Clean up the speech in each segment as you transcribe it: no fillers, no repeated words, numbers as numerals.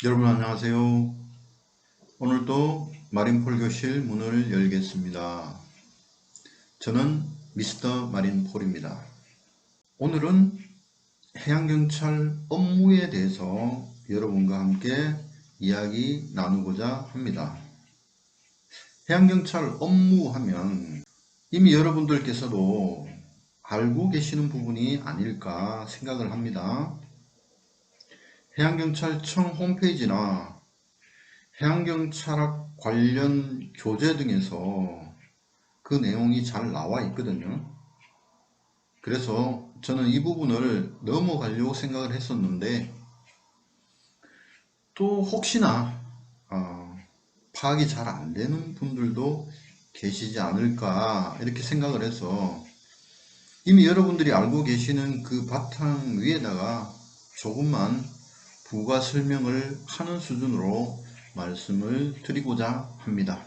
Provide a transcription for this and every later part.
여러분 안녕하세요. 오늘도 마린폴교실 문을 열겠습니다. 저는 미스터 마린폴입니다. 오늘은 해양경찰 업무에 대해서 여러분과 함께 이야기 나누고자 합니다. 해양경찰 업무하면 이미 여러분들께서도 알고 계시는 부분이 아닐까 생각을 합니다. 해양경찰청 홈페이지나 해양경찰학 관련 교재 등에서 그 내용이 잘 나와 있거든요. 그래서 저는 이 부분을 넘어가려고 생각을 했었는데 또 혹시나 파악이 잘 안 되는 분들도 계시지 않을까 이렇게 생각을 해서 이미 여러분들이 알고 계시는 그 바탕 위에다가 조금만 부가 설명을 하는 수준으로 말씀을 드리고자 합니다.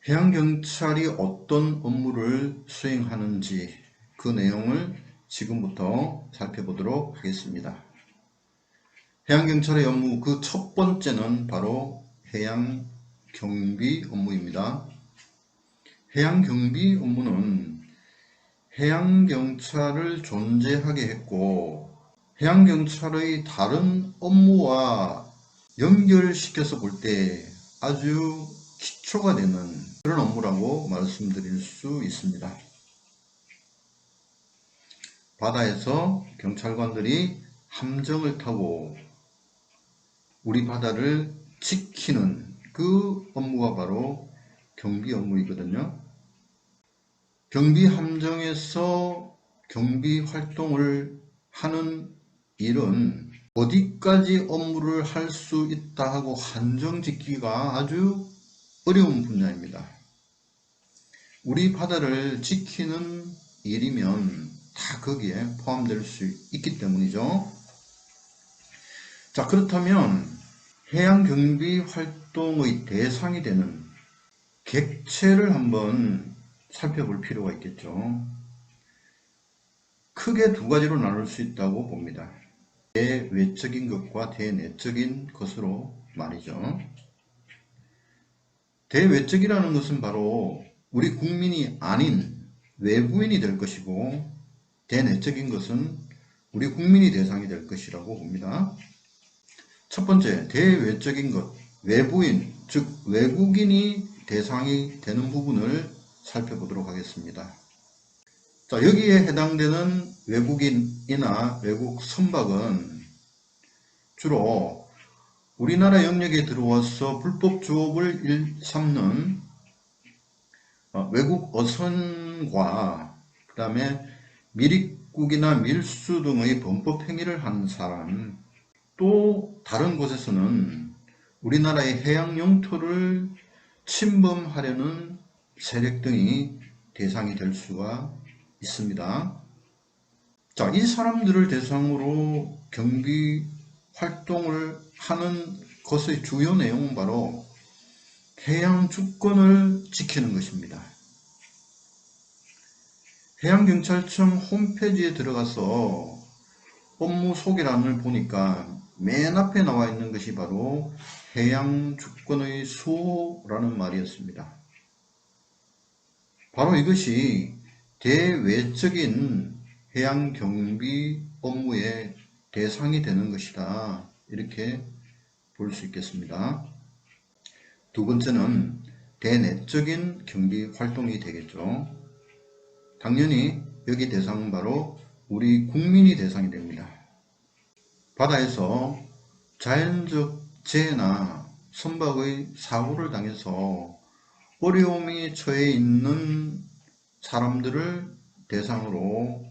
해양경찰이 어떤 업무를 수행하는지 그 내용을 지금부터 살펴보도록 하겠습니다. 해양경찰의 업무 그 첫 번째는 바로 해양경비 업무입니다. 해양경비 업무는 해양경찰을 존재하게 했고 해양경찰의 다른 업무와 연결시켜서 볼 때 아주 기초가 되는 그런 업무라고 말씀드릴 수 있습니다. 바다에서 경찰관들이 함정을 타고 우리 바다를 지키는 그 업무가 바로 경비 업무이거든요. 경비 함정에서 경비 활동을 하는 일은 어디까지 업무를 할 수 있다 하고 한정 짓기가 아주 어려운 분야입니다. 우리 바다를 지키는 일이면 다 거기에 포함될 수 있기 때문이죠. 자, 그렇다면 해양경비 활동의 대상이 되는 객체를 한번 살펴볼 필요가 있겠죠. 크게 두 가지로 나눌 수 있다고 봅니다. 대외적인 것과 대내적인 것으로 말이죠. 대외적이라는 것은 바로 우리 국민이 아닌 외부인이 될 것이고 대내적인 것은 우리 국민이 대상이 될 것이라고 봅니다. 첫 번째, 대외적인 것, 외부인, 즉 외국인이 대상이 되는 부분을 살펴보도록 하겠습니다. 자, 여기에 해당되는 외국인이나 외국 선박은 주로 우리나라 영역에 들어와서 불법 조업을 일삼는 외국 어선과 그 다음에 밀입국이나 밀수 등의 범법 행위를 한 사람, 또 다른 곳에서는 우리나라의 해양 영토를 침범하려는 세력 등이 대상이 될 수가 있습니다. 자, 이 사람들을 대상으로 경비 활동을 하는 것의 주요 내용은 바로 해양 주권을 지키는 것입니다. 해양경찰청 홈페이지에 들어가서 업무 소개란을 보니까 맨 앞에 나와 있는 것이 바로 해양 주권의 수호라는 말이었습니다. 바로 이것이 대외적인 해양 경비 업무의 대상이 되는 것이다, 이렇게 볼 수 있겠습니다. 두 번째는 대내적인 경비 활동이 되겠죠. 당연히 여기 대상은 바로 우리 국민이 대상이 됩니다. 바다에서 자연적 재해나 선박의 사고를 당해서 어려움이 처해 있는 사람들을 대상으로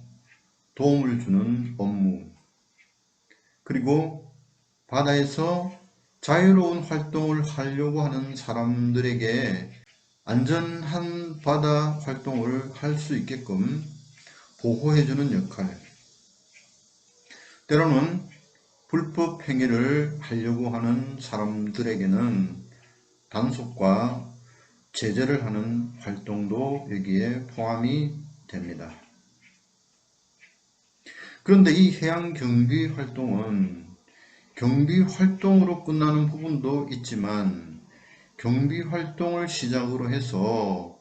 도움을 주는 업무, 그리고 바다에서 자유로운 활동을 하려고 하는 사람들에게 안전한 바다 활동을 할 수 있게끔 보호해주는 역할, 때로는 불법 행위를 하려고 하는 사람들에게는 단속과 제재를 하는 활동도 여기에 포함이 됩니다. 그런데 이 해양경비 활동은 경비 활동으로 끝나는 부분도 있지만 경비 활동을 시작으로 해서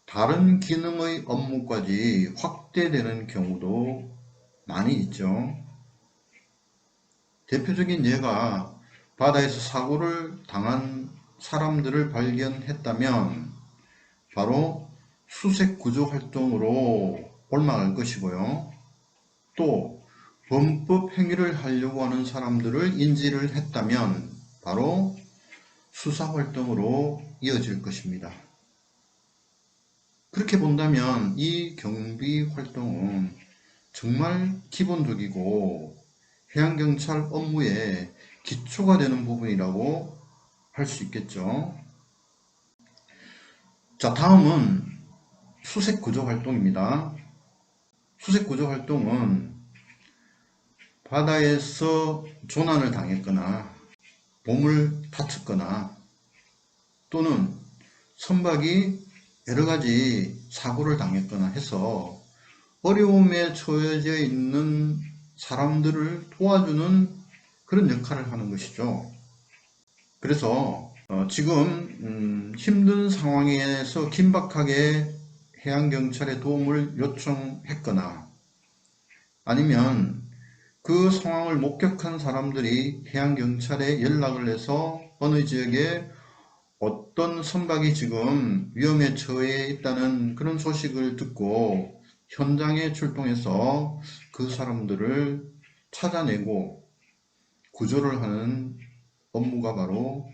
다른 기능의 업무까지 확대되는 경우도 많이 있죠. 대표적인 예가 바다에서 사고를 당한 사람들을 발견했다면 바로 수색 구조 활동으로 올라갈 것이고요. 또 범법 행위를 하려고 하는 사람들을 인지를 했다면 바로 수사 활동으로 이어질 것입니다. 그렇게 본다면 이 경비 활동은 정말 기본적이고 해양경찰 업무의 기초가 되는 부분이라고 할 수 있겠죠. 자, 다음은 수색구조 활동입니다. 수색구조 활동은 바다에서 조난을 당했거나 몸을 다쳤거나 또는 선박이 여러가지 사고를 당했거나 해서 어려움에 처해져 있는 사람들을 도와주는 그런 역할을 하는 것이죠. 그래서 지금 힘든 상황에서 긴박하게 해양경찰의 도움을 요청했거나 아니면 그 상황을 목격한 사람들이 해양경찰에 연락을 해서 어느 지역에 어떤 선박이 지금 위험에 처해 있다는 그런 소식을 듣고 현장에 출동해서 그 사람들을 찾아내고 구조를 하는 업무가 바로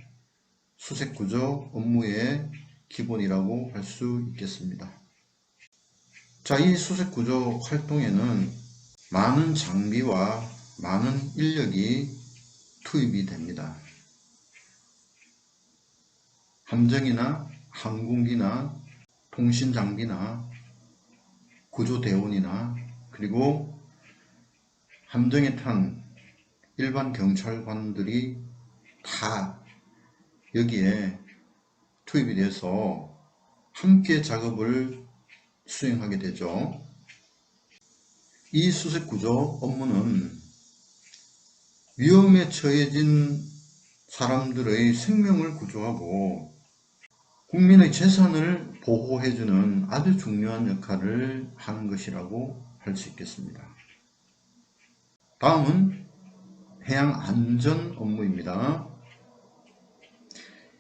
수색구조 업무의 기본이라고 할 수 있겠습니다. 자, 이 수색구조 활동에는 많은 장비와 많은 인력이 투입이 됩니다. 함정이나 항공기나 통신장비나 구조대원이나 그리고 함정에 탄 일반 경찰관들이 다 여기에 투입이 돼서 함께 작업을 수행하게 되죠. 이 수색구조 업무는 위험에 처해진 사람들의 생명을 구조하고 국민의 재산을 보호해주는 아주 중요한 역할을 하는 것이라고 할 수 있겠습니다. 다음은 해양안전 업무입니다.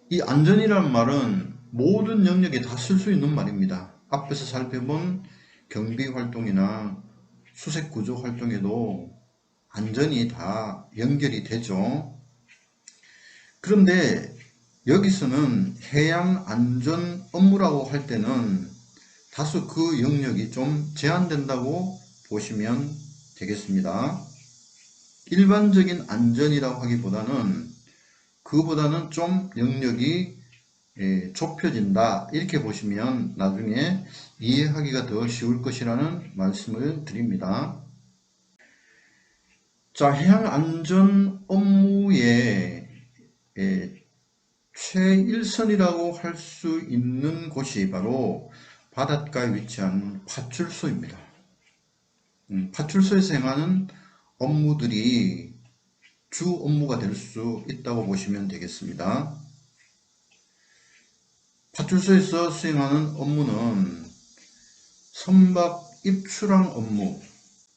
이 안전이란 말은 모든 영역에 다 쓸 수 있는 말입니다. 앞에서 살펴본 경비활동이나 수색구조 활동에도 안전이 다 연결이 되죠. 그런데 여기서는 해양안전 업무라고 할 때는 다소 그 영역이 좀 제한된다고 보시면 되겠습니다. 일반적인 안전이라고 하기보다는 그보다는 좀 영역이 좁혀진다 이렇게 보시면 나중에 이해하기가 더 쉬울 것이라는 말씀을 드립니다. 자, 해양안전 업무의 최일선이라고 할 수 있는 곳이 바로 바닷가에 위치한 파출소입니다. 파출소에서 행하는 업무들이 주 업무가 될 수 있다고 보시면 되겠습니다. 파출소에서 수행하는 업무는 선박 입출항 업무,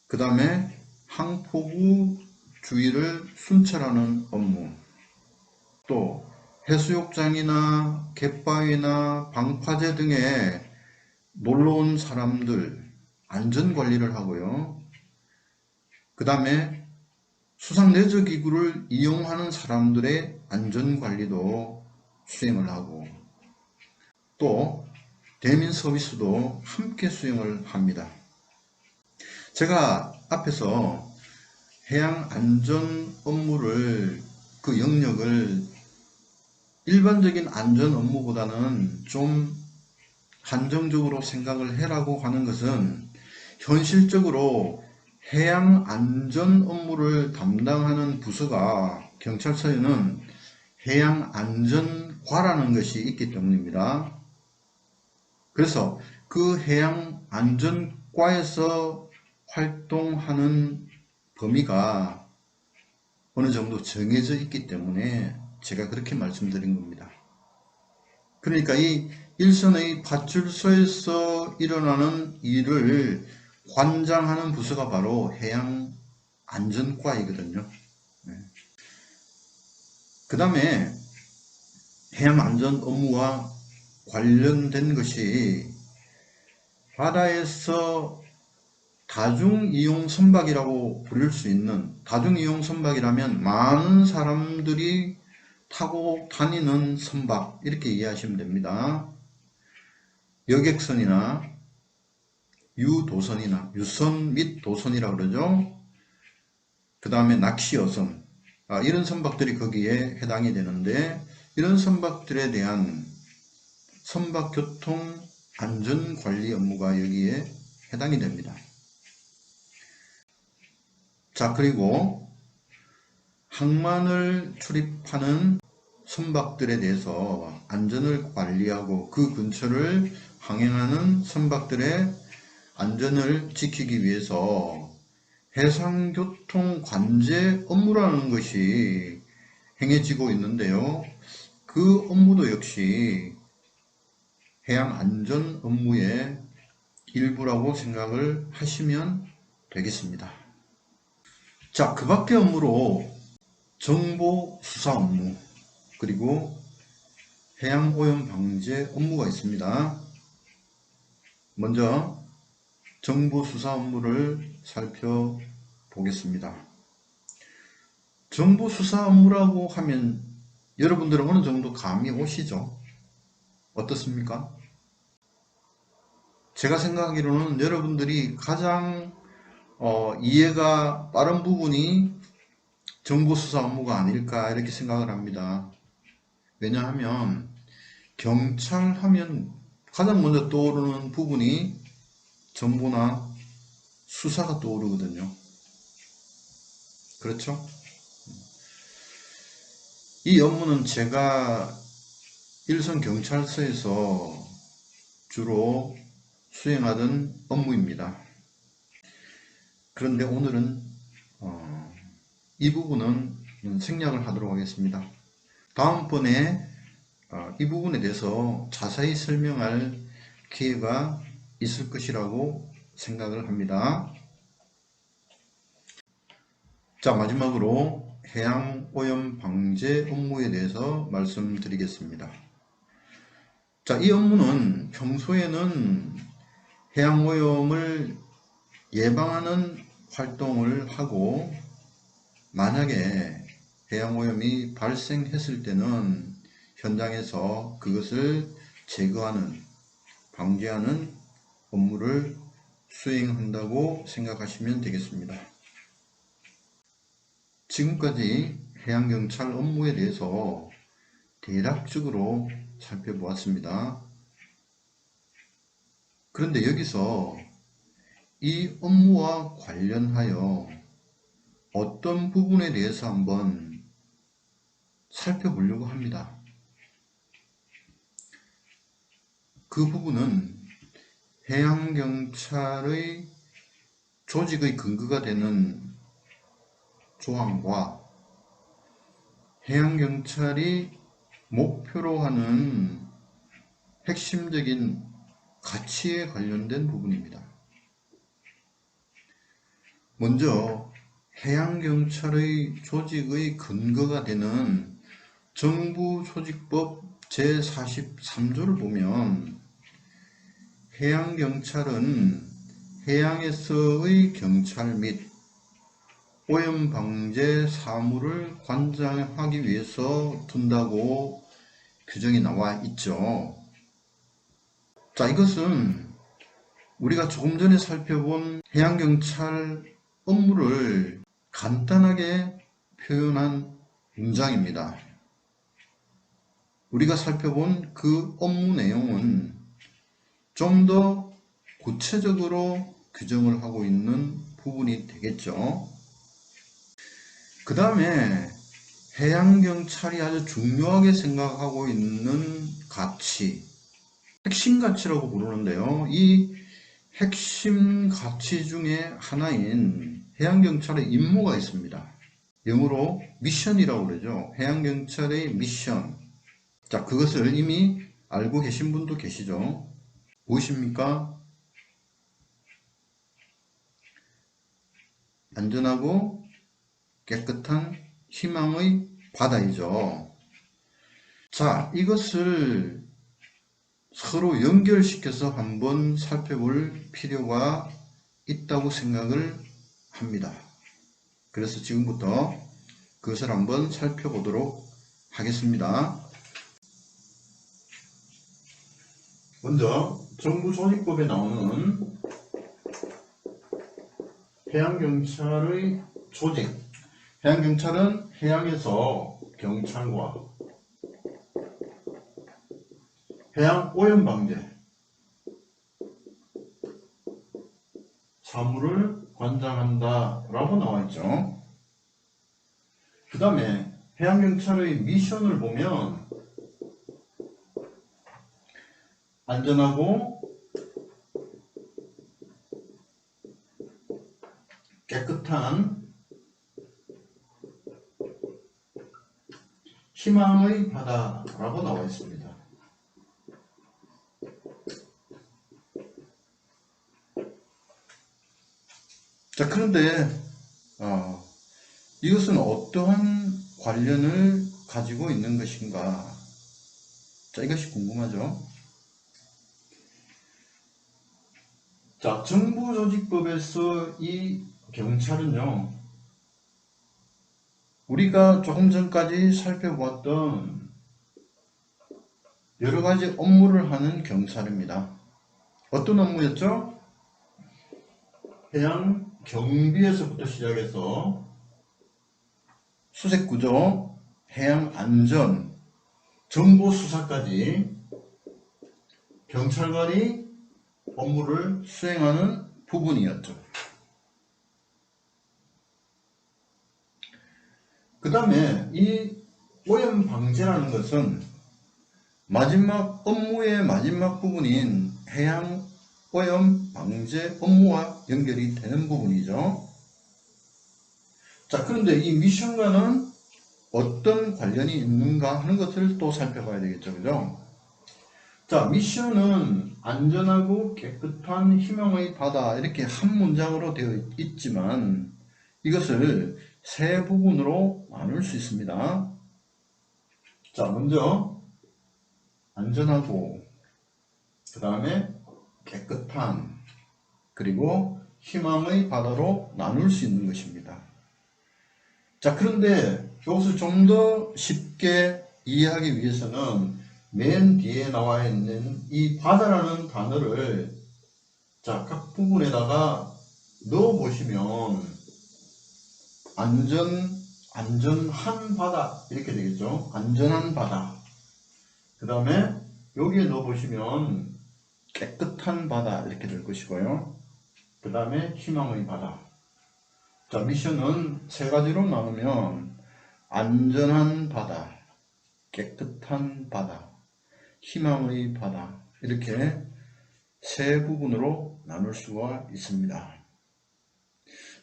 그 다음에 항포구 주위를 순찰하는 업무, 또 해수욕장이나 갯바위나 방파제 등에 놀러온 사람들 안전관리를 하고요. 그 다음에 수상레저기구를 이용하는 사람들의 안전관리도 수행을 하고 또 대민 서비스도 함께 수행을 합니다. 제가 앞에서 해양 안전 업무를 그 영역을 일반적인 안전 업무보다는 좀 한정적으로 생각을 해라고 하는 것은 현실적으로 해양 안전 업무를 담당하는 부서가 경찰서에는 해양 안전과라는 것이 있기 때문입니다. 그래서 그 해양 안전과에서 활동하는 범위가 어느 정도 정해져 있기 때문에 제가 그렇게 말씀드린 겁니다. 그러니까 이 일선의 파출소에서 일어나는 일을 관장하는 부서가 바로 해양안전과이거든요. 그 다음에 해양안전 업무와 관련된 것이 바다에서 다중이용 선박이라고 부를 수 있는, 다중이용 선박이라면 많은 사람들이 타고 다니는 선박, 이렇게 이해하시면 됩니다. 여객선이나 유도선이나 유선 및 도선이라고 그러죠. 그 다음에 낚시어선, 이런 선박들이 거기에 해당이 되는데, 이런 선박들에 대한 선박교통 안전관리 업무가 여기에 해당이 됩니다. 자, 그리고 항만을 출입하는 선박들에 대해서 안전을 관리하고 그 근처를 항행하는 선박들의 안전을 지키기 위해서 해상교통 관제 업무라는 것이 행해지고 있는데요. 그 업무도 역시 해양안전 업무의 일부라고 생각을 하시면 되겠습니다. 자, 그 밖의 업무로 정보 수사 업무, 그리고 해양오염 방제 업무가 있습니다. 먼저 정보 수사 업무를 살펴보겠습니다. 정보 수사 업무라고 하면 여러분들은 어느 정도 감이 오시죠? 어떻습니까? 제가 생각하기로는 여러분들이 가장 이해가 빠른 부분이 정보수사 업무가 아닐까 이렇게 생각을 합니다. 왜냐하면 경찰 하면 가장 먼저 떠오르는 부분이 정보나 수사가 떠오르거든요. 그렇죠? 이 업무는 제가 일선 경찰서에서 주로 수행하던 업무입니다. 그런데 오늘은 이 부분은 생략을 하도록 하겠습니다. 다음번에 이 부분에 대해서 자세히 설명할 기회가 있을 것이라고 생각을 합니다. 자, 마지막으로 해양오염 방제 업무에 대해서 말씀드리겠습니다. 자, 이 업무는 평소에는 해양오염을 예방하는 활동을 하고, 만약에 해양오염이 발생했을 때는 현장에서 그것을 제거하는, 방지하는 업무를 수행한다고 생각하시면 되겠습니다. 지금까지 해양경찰 업무에 대해서 대략적으로 살펴보았습니다. 그런데 여기서 이 업무와 관련하여 어떤 부분에 대해서 한번 살펴보려고 합니다. 그 부분은 해양경찰의 조직의 근거가 되는 조항과 해양경찰이 목표로 하는 핵심적인 가치에 관련된 부분입니다. 먼저 해양경찰의 조직의 근거가 되는 정부조직법 제43조를 보면 해양경찰은 해양에서의 경찰 및 오염방제 사무를 관장하기 위해서 둔다고 규정이 나와 있죠. 자, 이것은 우리가 조금 전에 살펴본 해양경찰 업무를 간단하게 표현한 문장입니다. 우리가 살펴본 그 업무 내용은 좀 더 구체적으로 규정을 하고 있는 부분이 되겠죠. 그 다음에 해양경찰이 아주 중요하게 생각하고 있는 가치, 핵심 가치라고 부르는데요. 이 핵심 가치 중에 하나인 해양경찰의 임무가 있습니다. 영어로 미션이라고 그러죠. 해양경찰의 미션. 자, 그것을 이미 알고 계신 분도 계시죠. 무엇입니까? 안전하고 깨끗한 희망의 바다이죠. 자, 이것을 서로 연결시켜서 한번 살펴볼 필요가 있다고 생각을 합니다. 그래서 지금부터 그것을 한번 살펴보도록 하겠습니다. 먼저 정부조직법에 나오는 해양경찰의 조직. 해양경찰은 해양에서 경찰과 해양오염방제, 사무를 관장한다 라고 나와있죠. 그 다음에 해양경찰의 미션을 보면 안전하고 깨끗한 희망의 바다라고 나와 있습니다. 자, 그런데 이것은 어떠한 관련을 가지고 있는 것인가? 자, 이것이 궁금하죠? 자, 정부조직법에서 이 경찰은요, 우리가 조금 전까지 살펴보았던 여러 가지 업무를 하는 경찰입니다. 어떤 업무였죠? 해양 경비에서부터 시작해서 수색구조, 해양안전, 정보수사까지 경찰관이 업무를 수행하는 부분이었죠. 그 다음에 이 오염방제라는 것은 업무의 마지막 부분인 해양 오염 방제 업무와 연결이 되는 부분이죠. 자, 그런데 이 미션과는 어떤 관련이 있는가 하는 것을 또 살펴봐야 되겠죠. 그죠? 자, 미션은 안전하고 깨끗한 희망의 바다, 이렇게 한 문장으로 되어 있지만 이것을 세 부분으로 나눌 수 있습니다. 자, 먼저 안전하고, 그 다음에 깨끗한, 그리고 희망의 바다로 나눌 수 있는 것입니다. 자, 그런데 이것을 좀 더 쉽게 이해하기 위해서는 맨 뒤에 나와 있는 이 바다라는 단어를 자, 각 부분에다가 넣어 보시면 안전한 바다 이렇게 되겠죠. 안전한 바다. 그 다음에 여기에 넣어 보시면 깨끗한 바다 이렇게 될 것이고요. 그 다음에 희망의 바다. 자, 미션은 세 가지로 나누면 안전한 바다, 깨끗한 바다, 희망의 바다, 이렇게 세 부분으로 나눌 수가 있습니다.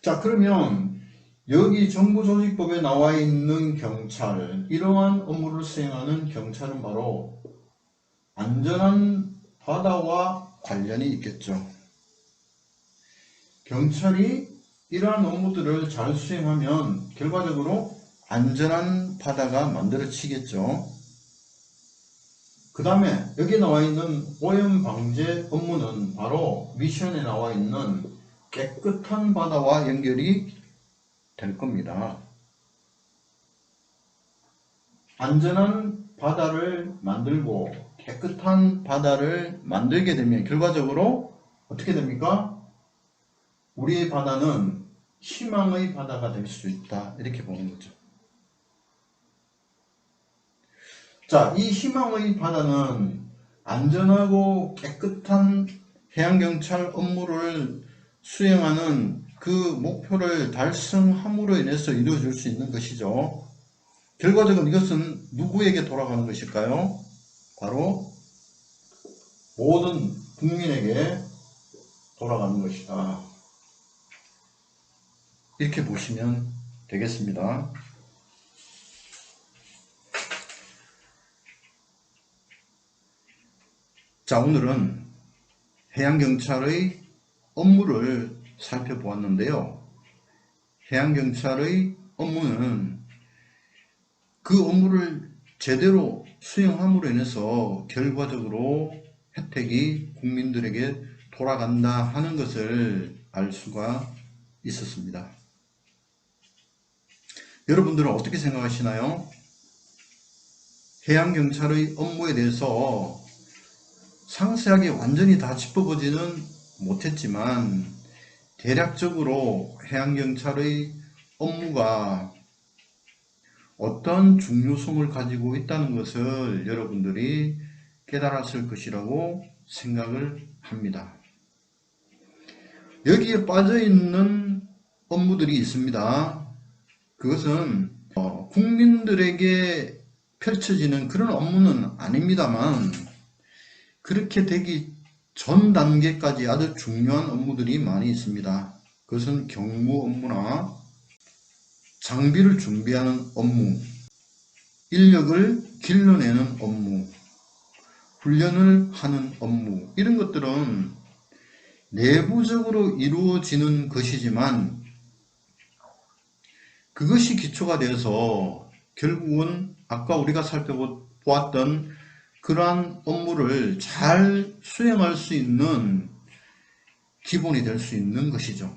자, 그러면 여기 정부조직법에 나와 있는 경찰, 이러한 업무를 수행하는 경찰은 바로 안전한 바다와 관련이 있겠죠. 경찰이 이러한 업무들을 잘 수행하면 결과적으로 안전한 바다가 만들어지겠죠. 그 다음에 여기 나와 있는 오염 방제 업무는 바로 미션에 나와 있는 깨끗한 바다와 연결이 될 겁니다. 안전한 바다를 만들고 깨끗한 바다를 만들게 되면 결과적으로 어떻게 됩니까? 우리의 바다는 희망의 바다가 될 수 있다, 이렇게 보는 거죠. 자, 이 희망의 바다는 안전하고 깨끗한 해양경찰 업무를 수행하는 그 목표를 달성함으로 인해서 이루어질 수 있는 것이죠. 결과적으로 이것은 누구에게 돌아가는 것일까요? 바로 모든 국민에게 돌아가는 것이다. 이렇게 보시면 되겠습니다. 자, 오늘은 해양경찰의 업무를 살펴보았는데요. 해양경찰의 업무는 그 업무를 제대로 수행함으로 인해서 결과적으로 혜택이 국민들에게 돌아간다 하는 것을 알 수가 있었습니다. 여러분들은 어떻게 생각하시나요? 해양경찰의 업무에 대해서 상세하게 완전히 다 짚어보지는 못했지만 대략적으로 해양경찰의 업무가 어떤 중요성을 가지고 있다는 것을 여러분들이 깨달았을 것이라고 생각을 합니다. 여기에 빠져있는 업무들이 있습니다. 그것은 국민들에게 펼쳐지는 그런 업무는 아닙니다만 그렇게 되기 전 단계까지 아주 중요한 업무들이 많이 있습니다. 그것은 경무 업무나 장비를 준비하는 업무, 인력을 길러내는 업무, 훈련을 하는 업무, 이런 것들은 내부적으로 이루어지는 것이지만 그것이 기초가 되어서 결국은 아까 우리가 살펴보았던 그러한 업무를 잘 수행할 수 있는 기본이 될 수 있는 것이죠.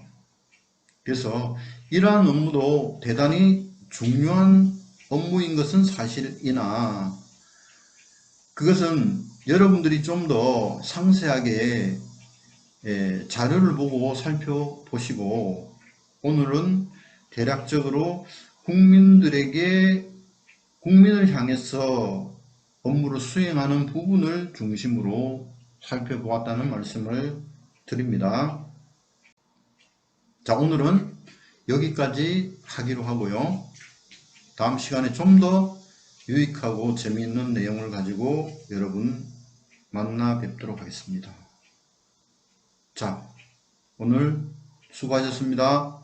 그래서 이러한 업무도 대단히 중요한 업무인 것은 사실이나 그것은 여러분들이 좀 더 상세하게 자료를 보고 살펴보시고 오늘은 대략적으로 국민을 향해서 업무를 수행하는 부분을 중심으로 살펴보았다는 말씀을 드립니다. 자, 오늘은 여기까지 하기로 하고요. 다음 시간에 좀 더 유익하고 재미있는 내용을 가지고 여러분 만나 뵙도록 하겠습니다. 자, 오늘 수고하셨습니다.